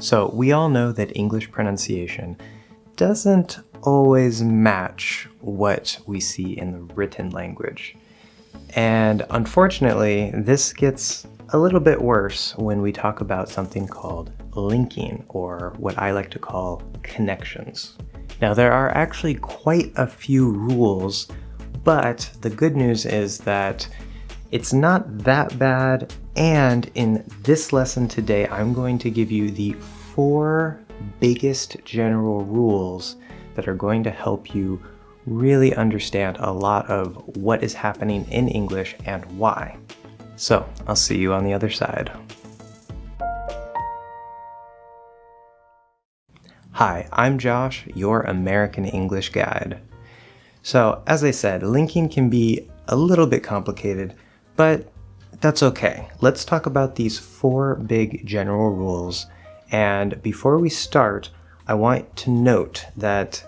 So we all know that English pronunciation doesn't always match what we see in the written language. And unfortunately, this gets a little bit worse when we talk about something called linking, or what I like to call connections. Now, there are actually quite a few rules, but the good news is that it's not that bad, and in this lesson today, I'm going to give you the 4 biggest general rules that are going to help you really understand a lot of what is happening in English and why. So, I'll see you on the other side. Hi, I'm Josh, your American English guide. So, as I said, linking can be a little bit complicated, but that's okay. Let's talk about these 4 big general rules. And before we start, I want to note that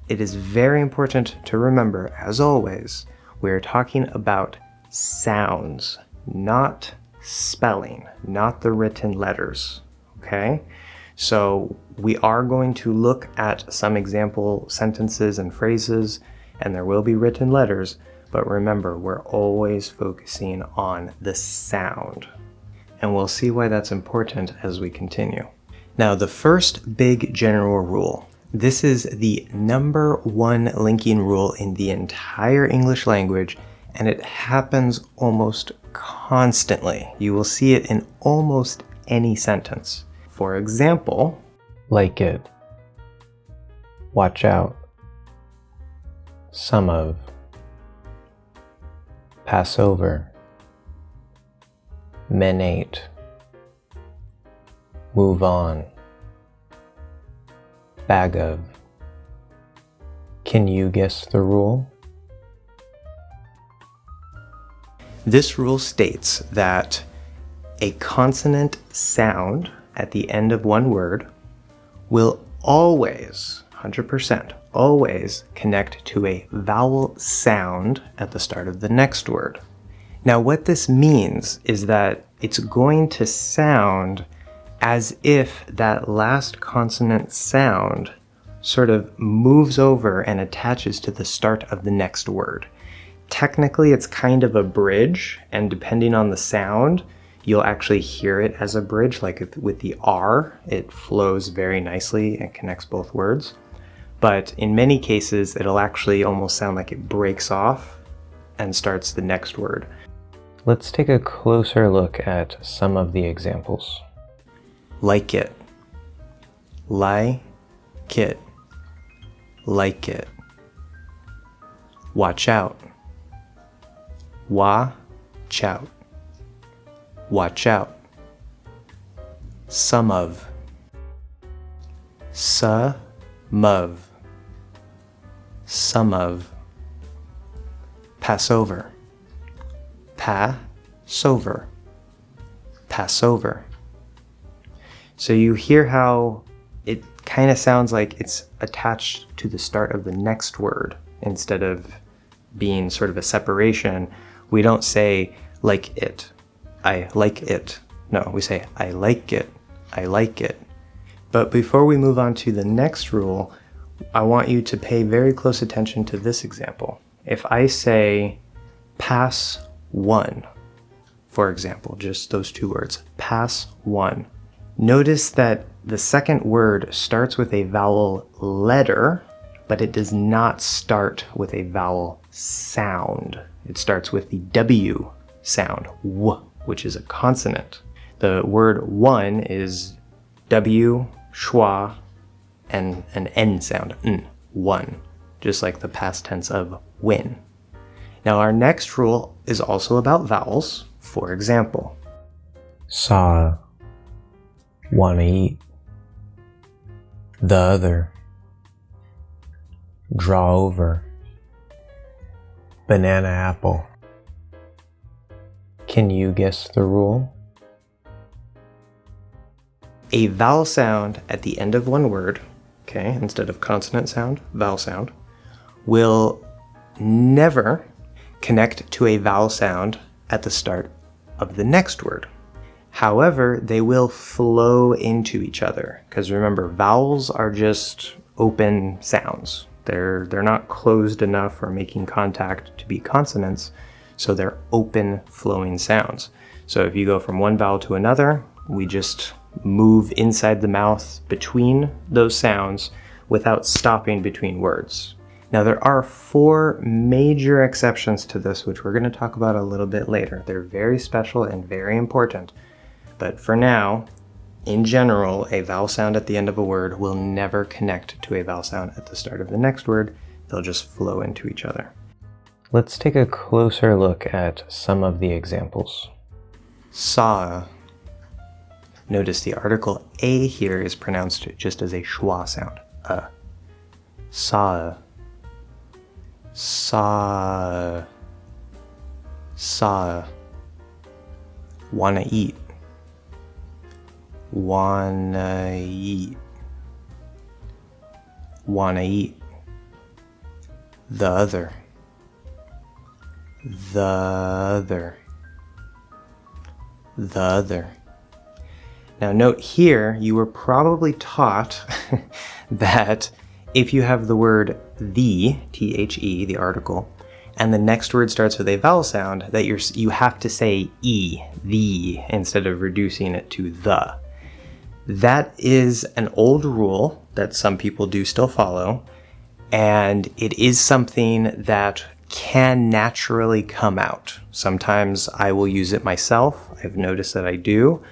it is very important to remember, as always, we're talking about sounds, not spelling, not the written letters, okay? So we are going to look at some example sentences and phrases, and there will be written letters, but remember, we're always focusing on the sound. And we'll see why that's important as we continue. Now, the first big general rule. This is the number 1 linking rule in the entire English language, and it happens almost constantly. You will see it in almost any sentence. For example, like it, watch out, some of, pass over, menate, move on, bag of. Can you guess the rule? This rule states that a consonant sound at the end of one word will always, 100%, always connect to a vowel sound at the start of the next word. Now, what this means is that it's going to sound as if that last consonant sound sort of moves over and attaches to the start of the next word. Technically, it's kind of a bridge, and depending on the sound, you'll actually hear it as a bridge, like with the R, it flows very nicely and connects both words. But in many cases, it'll actually almost sound like it breaks off and starts the next word. Let's take a closer look at some of the examples. Like it, like it, like it. Watch out, watch out, watch out. Some of, some of, some of. Pass over, pass over, pass over. So you hear how it kind of sounds like it's attached to the start of the next word instead of being sort of a separation. We don't say like it, I like it. No, we say I like it, I like it. But before we move on to the next rule, I want you to pay very close attention to this example. If I say pass 1, for example, just those 2 words, pass 1. Notice that the second word starts with a vowel letter, but it does not start with a vowel sound. It starts with the W sound, W, which is a consonant. The word one is W, schwa, and an N sound, N, one, just like the past tense of win. Now our next rule is also about vowels. For example, saw, wanna eat, the other, draw over, banana apple. Can you guess the rule? A vowel sound at the end of one word, okay, instead of consonant sound, vowel sound, will never connect to a vowel sound at the start of the next word. However, they will flow into each other, because remember, vowels are just open sounds. They're not closed enough or making contact to be consonants, so they're open flowing sounds. So if you go from one vowel to another, we just move inside the mouth between those sounds without stopping between words. Now there are 4 major exceptions to this, which we're going to talk about a little bit later. They're very special and very important. But for now, in general, a vowel sound at the end of a word will never connect to a vowel sound at the start of the next word. They'll just flow into each other. Let's take a closer look at some of the examples. Saw. Notice the article A here is pronounced just as a schwa sound. Saw. Saw. Saw. Wanna eat. Wanna eat. Wanna eat. The other. The other. The other. Now note here, you were probably taught that if you have the word the, T-H-E, the article, and the next word starts with a vowel sound, that you have to say E, the, instead of reducing it to the. That is an old rule that some people do still follow, and it is something that can naturally come out. Sometimes I will use it myself. I've noticed that I do.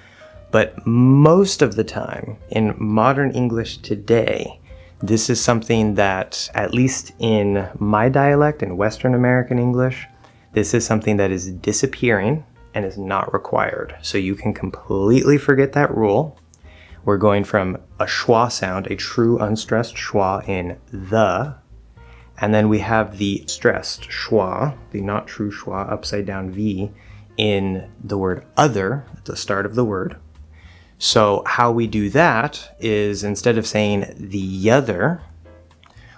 But most of the time, in modern English today, this is something that, at least in my dialect, in Western American English, this is something that is disappearing and is not required. So you can completely forget that rule. We're going from a schwa sound, a true unstressed schwa in the, and then we have the stressed schwa, the not true schwa, upside down V, in the word other at the start of the word. So how we do that is, instead of saying the other,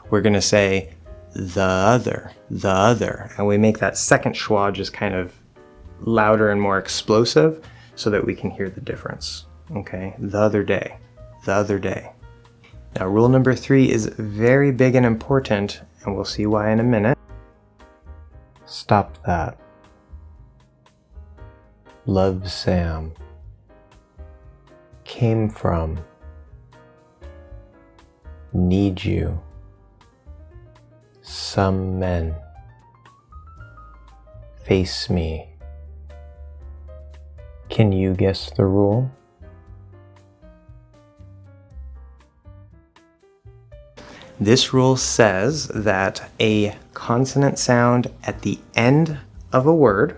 we're going to say the other, and we make that second schwa just kind of louder and more explosive so that we can hear the difference. Okay, the other day, the other day. Now rule number 3 is very big and important, and we'll see why in a minute. Stop that. Love Sam. Came from. Need you. Some men. Face me. Can you guess the rule? This rule says that a consonant sound at the end of a word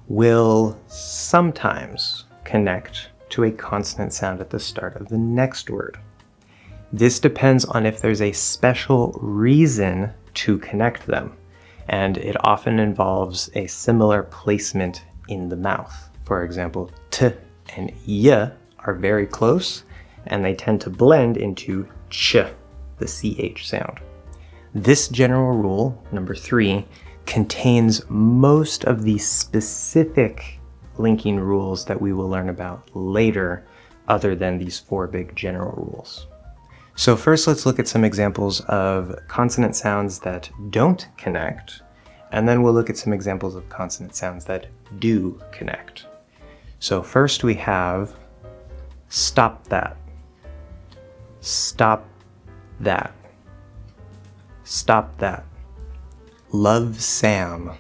will sometimes connect to a consonant sound at the start of the next word. This depends on if there's a special reason to connect them, and it often involves a similar placement in the mouth. For example, t and y are very close, and they tend to blend into ch, the ch sound. This general rule, number 3, contains most of the specific linking rules that we will learn about later, other than these 4 big general rules. So first, let's look at some examples of consonant sounds that don't connect, and then we'll look at some examples of consonant sounds that do connect. So first we have stop that. Stop that. Stop that. Love Sam.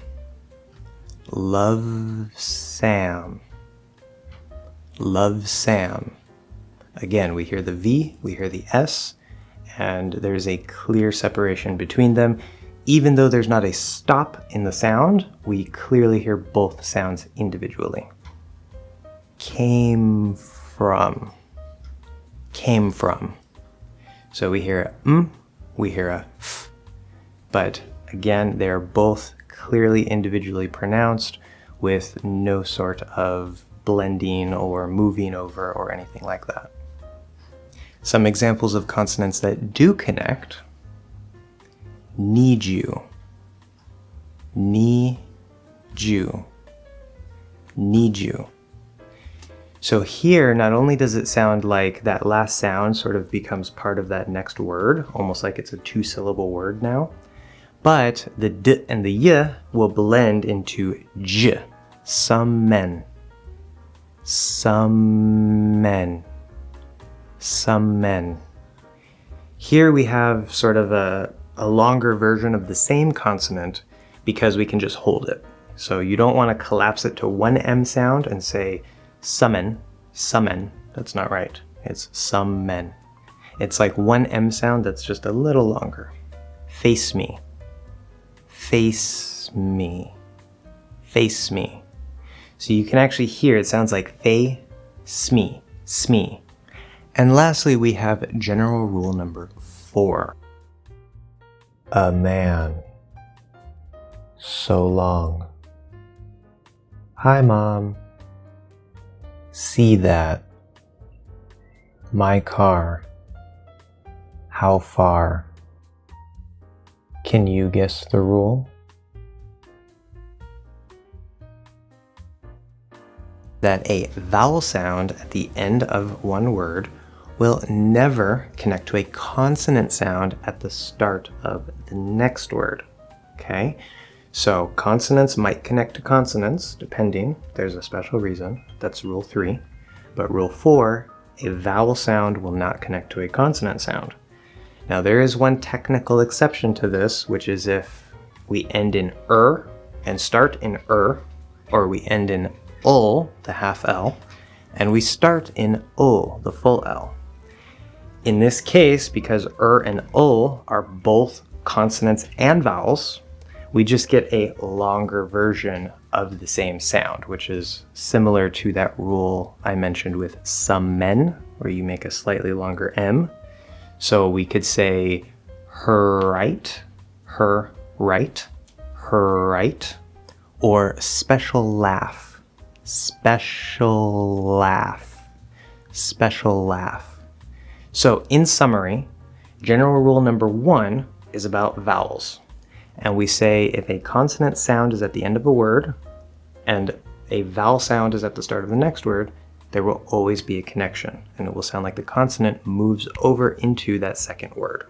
Love Sam. Love Sam. Again, we hear the V, we hear the S, and there's a clear separation between them. Even though there's not a stop in the sound, we clearly hear both sounds individually. Came from. Came from. So we hear a we hear a f, but again, they're both clearly individually pronounced with no sort of blending or moving over or anything like that. Some examples of consonants that do connect: need you, need you, need you. So here, not only does it sound like that last sound sort of becomes part of that next word, almost like it's a 2-syllable word now, but the d and the y will blend into j. Some men. Some men. Some men. Here we have sort of a longer version of the same consonant because we can just hold it. So you don't want to collapse it to one M sound and say summon, summon. That's not right. It's some men. It's like one M sound that's just a little longer. Face me. Face me. Face me. So you can actually hear it sounds like face me, smee. And lastly, we have general rule number 4. A man. So long. Hi, Mom. See that. My car. How far? Can you guess the rule? That a vowel sound at the end of one word will never connect to a consonant sound at the start of the next word. Okay? So consonants might connect to consonants, depending. There's a special reason. That's rule 3. But rule 4, a vowel sound will not connect to a consonant sound. Now there is one technical exception to this, which is if we end in and start in or we end in ul, the half L, and we start in ul, the full L. In this case, because and ul are both consonants and vowels, we just get a longer version of the same sound, which is similar to that rule I mentioned with some men, where you make a slightly longer M. So we could say her right, her right, her right, or special laugh, special laugh, special laugh. So in summary, general rule number 1 is about vowels. And we say if a consonant sound is at the end of a word and a vowel sound is at the start of the next word, there will always be a connection, and it will sound like the consonant moves over into that second word.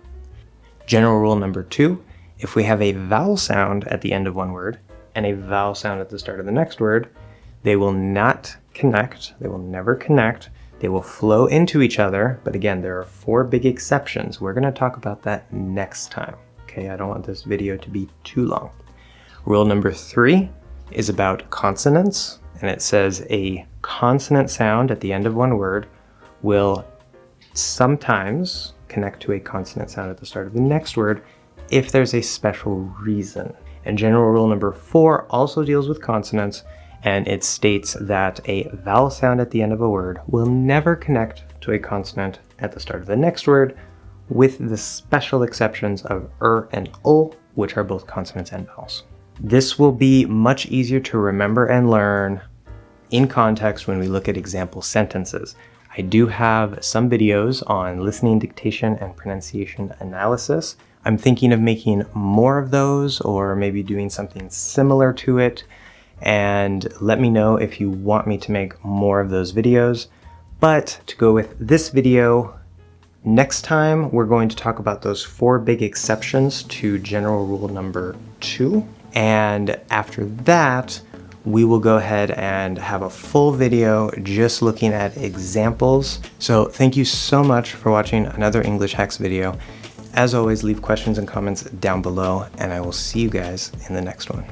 General rule number 2, if we have a vowel sound at the end of one word and a vowel sound at the start of the next word, they will not connect, they will never connect, they will flow into each other, but again, there are 4 big exceptions. We're going to talk about that next time. Okay, I don't want this video to be too long. Rule number 3 is about consonants, and it says a consonant sound at the end of one word will sometimes connect to a consonant sound at the start of the next word if there's a special reason. And general rule number 4 also deals with consonants, and it states that a vowel sound at the end of a word will never connect to a consonant at the start of the next word, with the special exceptions of and ul, which are both consonants and vowels. This will be much easier to remember and learn in context when we look at example sentences. I do have some videos on listening, dictation, and pronunciation analysis. I'm thinking of making more of those, or maybe doing something similar to it, and let me know if you want me to make more of those videos. But to go with this video, next time we're going to talk about those 4 big exceptions to general rule number 2, and after that we will go ahead and have a full video just looking at examples. So thank you so much for watching another English Hacks video. As always, leave questions and comments down below, and I will see you guys in the next one.